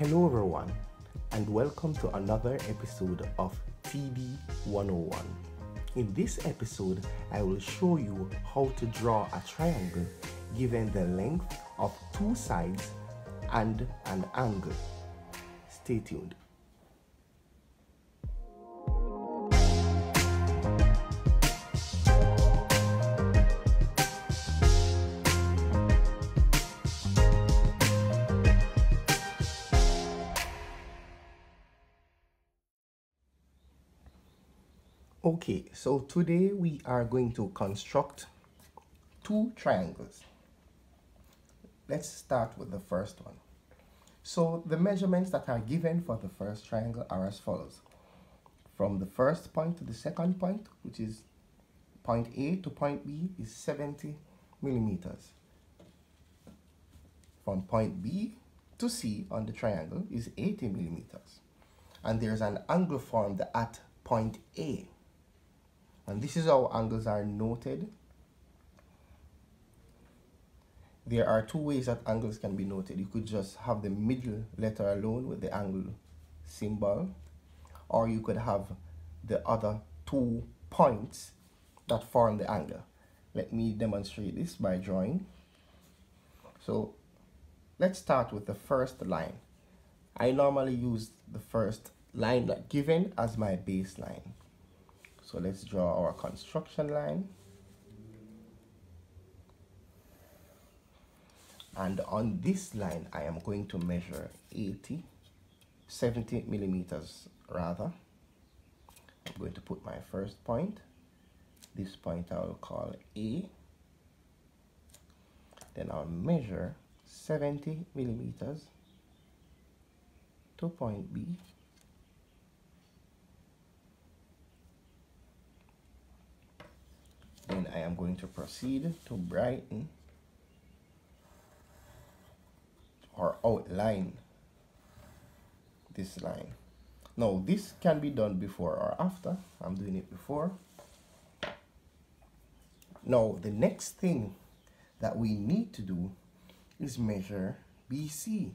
Hello everyone, and welcome to another episode of TD 101. In this episode, I will show you how to draw a triangle given the length of two sides and an angle. Stay tuned. Okay, so today we are going to construct two triangles. Let's start with the first one. So the measurements that are given for the first triangle are as follows. From the first point to the second point, which is point A to point B, is 70 millimeters. From point B to C on the triangle is 80 millimeters. And there's an angle formed at point A. And this is how angles are noted. There are two ways that angles can be noted. You could just have the middle letter alone with the angle symbol, or you could have the other 2 points that form the angle. Let me demonstrate this by drawing. So let's start with the first line. I normally use the first line given as my baseline. So let's draw our construction line. And on this line, I am going to measure 70 millimeters rather. I'm going to put my first point. This point I will call A. Then I'll measure 70 millimeters to point B. Then I am going to proceed to brighten or outline this line. Now this can be done before or after. I'm doing it before. Now the next thing that we need to do is measure BC.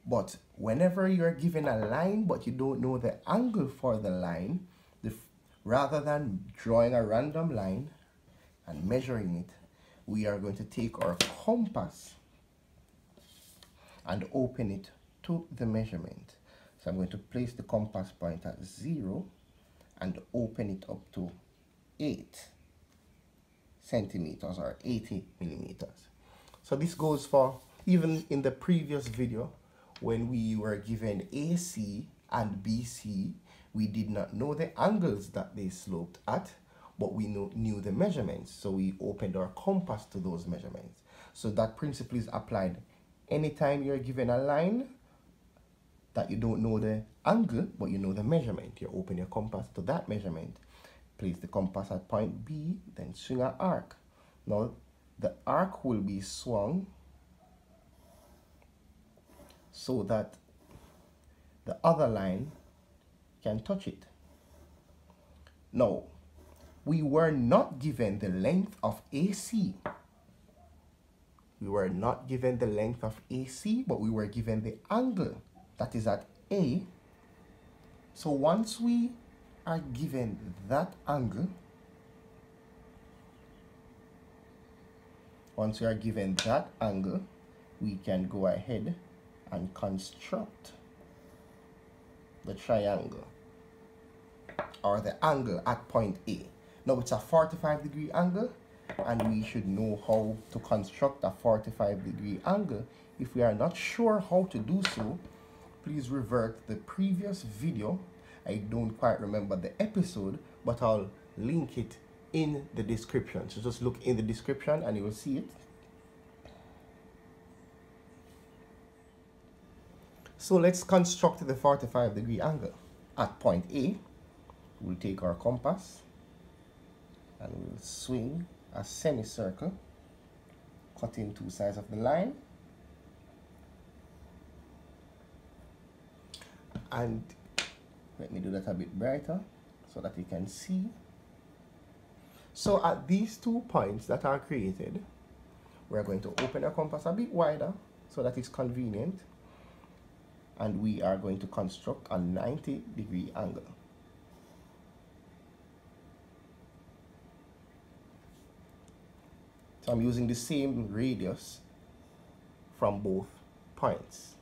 But whenever you're given a line but you don't know the angle for the line, rather than drawing a random line and measuring it, we are going to take our compass and open it to the measurement. So I'm going to place the compass point at 0 and open it up to 8 centimeters or 80 millimeters. So this goes for, even in the previous video when we were given AC and BC, we did not know the angles that they sloped at, but we knew the measurements, so we opened our compass to those measurements. So that principle is applied anytime you're given a line that you don't know the angle, but you know the measurement. You open your compass to that measurement, place the compass at point B, then swing an arc. Now the arc will be swung so that the other line can touch it. Now, we were not given the length of AC. We were not given the length of AC, but we were given the angle that is at A. So once we are given that angle, we can go ahead and construct the triangle or the angle at point A. Now it's a 45-degree angle, and we should know how to construct a 45-degree angle. If we are not sure how to do so, please revert the previous video. I don't quite remember the episode, but I'll link it in the description. So just look in the description and you will see it. So let's construct the 45-degree angle. At point A, we'll take our compass and we'll swing a semicircle, cutting 2 sides of the line. And let me do that a bit brighter so that you can see. So at these 2 points that are created, we're going to open our compass a bit wider so that it's convenient. and we are going to construct a 90-degree angle. So I'm using the same radius from both points.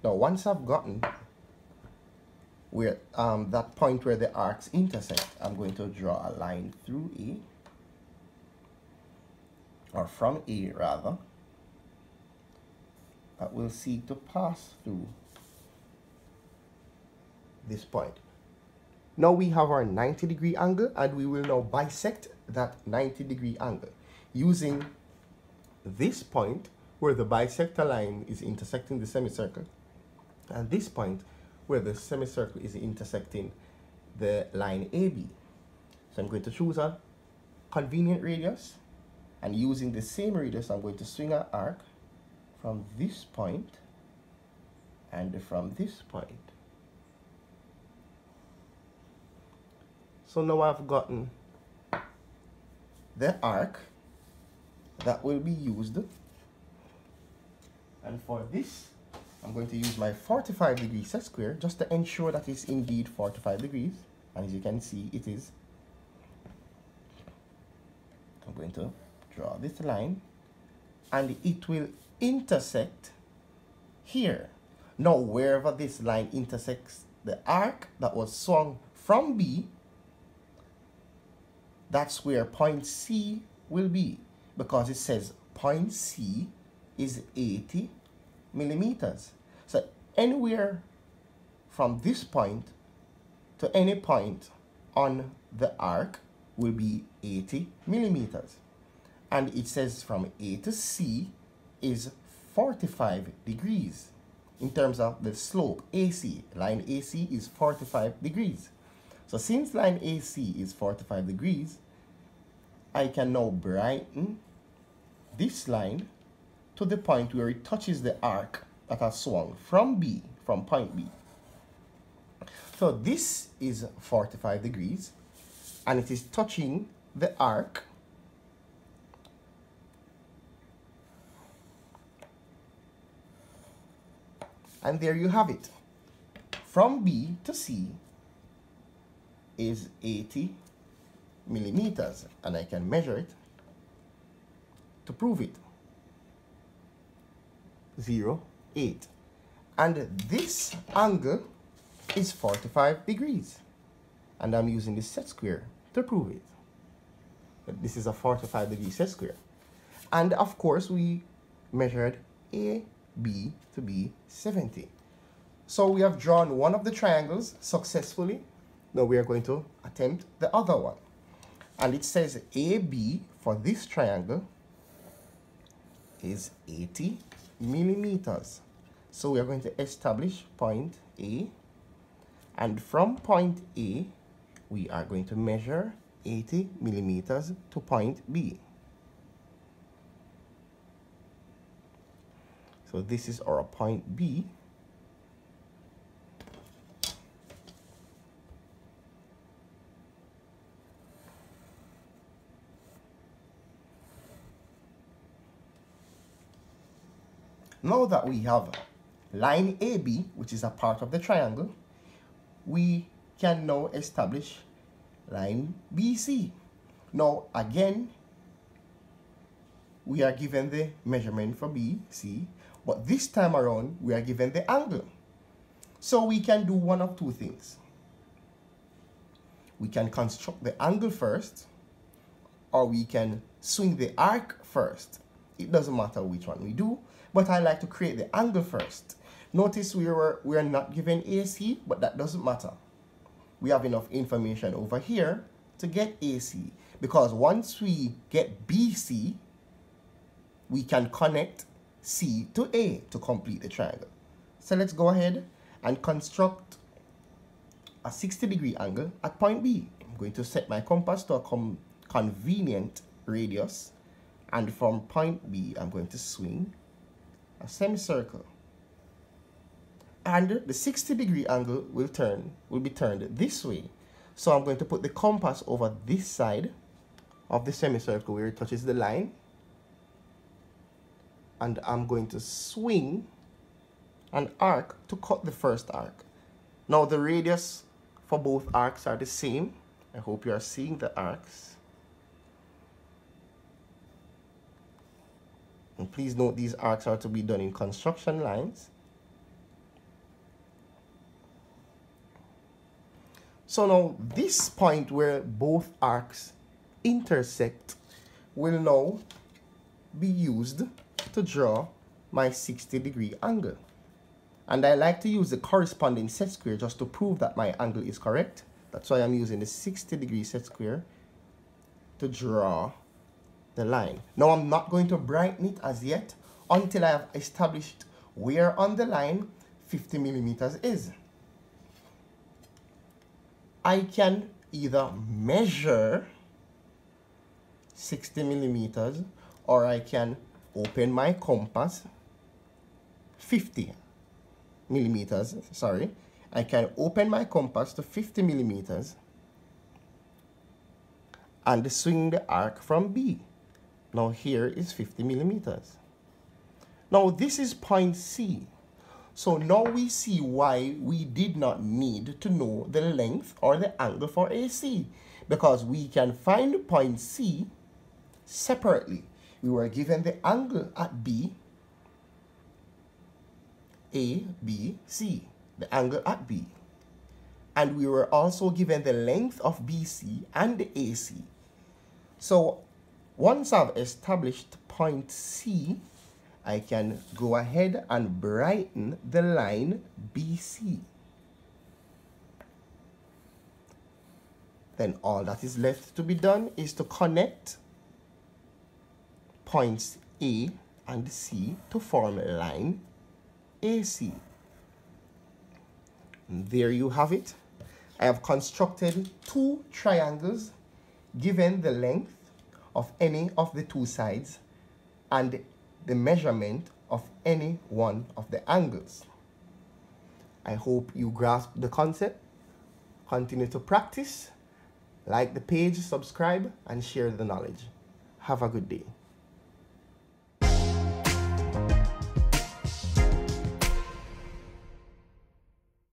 Now once I've gotten where that point where the arcs intersect, I'm going to draw a line through A, or from A rather, that will seek to pass through this point. Now we have our 90-degree angle, and we will now bisect that 90-degree angle using this point where the bisector line is intersecting the semicircle, and this point where the semicircle is intersecting the line AB. So I'm going to choose a convenient radius, and using the same radius, I'm going to swing an arc from this point and from this point. So now I've gotten the arc that will be used, and for this I'm going to use my 45-degree set square just to ensure that it's indeed 45 degrees, and as you can see it is. I'm going to draw this line, and it will intersect here. Now wherever this line intersects the arc that was swung from B, that's where point C will be, because it says point C is 80 millimeters. So anywhere from this point to any point on the arc will be 80 millimeters. And it says from A to C is 45 degrees in terms of the slope AC. Line AC is 45 degrees. So since line AC is 45 degrees, I can now brighten this line to the point where it touches the arc that has swung from B, from point B. So this is 45 degrees, and it is touching the arc and there you have it. From B to C is 80 millimeters, and I can measure it to prove it. 0.8, and this angle is 45 degrees, and I'm using the set square to prove it. But this is a 45-degree set square, and of course we measured AB to be 70. So we have drawn one of the triangles successfully. Now we are going to attempt the other one, and it says AB for this triangle is 80 millimeters. So we are going to establish point A, and from point A we are going to measure 80 millimeters to point B. So this is our point B. Now that we have line AB, which is a part of the triangle, we can now establish line BC. Now again, we are given the measurement for BC, but this time around we are given the angle. So we can do one of two things. We can construct the angle first, or we can swing the arc first. It doesn't matter which one we do, but I like to create the angle first. Notice we are not given AC, but that doesn't matter. We have enough information over here to get AC, because once we get BC, we can connect C to A to complete the triangle. So let's go ahead and construct a 60-degree angle at point B. I'm going to set my compass to a convenient radius, and from point B I'm going to swing a semicircle, and the 60-degree angle will be turned this way. So I'm going to put the compass over this side of the semicircle where it touches the line, and I'm going to swing an arc to cut the first arc. Now the radius for both arcs are the same. I hope you are seeing the arcs. And please note these arcs are to be done in construction lines. So now this point where both arcs intersect will now be used to draw my 60-degree angle. And I like to use the corresponding set square just to prove that my angle is correct. That's why I'm using the 60-degree set square to draw the line. Now I'm not going to brighten it as yet until I have established where on the line 50 millimeters is. I can either measure 60 millimeters or I can open my compass 50 millimeters, sorry. I can open my compass to 50 millimeters and swing the arc from B. Now here is 50 millimeters. Now this is point C. So now we see why we did not need to know the length or the angle for AC, because we can find point C separately. We were given the angle at B, A, B, C, the angle at B. And we were also given the length of BC and the AC. So once I've established point C, I can go ahead and brighten the line BC. Then all that is left to be done is to connect points A and C to form a line AC. And there you have it. I have constructed two triangles given the length of any of the two sides and the measurement of any one of the angles. I hope you grasp the concept. Continue to practice. Like the page, subscribe, and share the knowledge. Have a good day.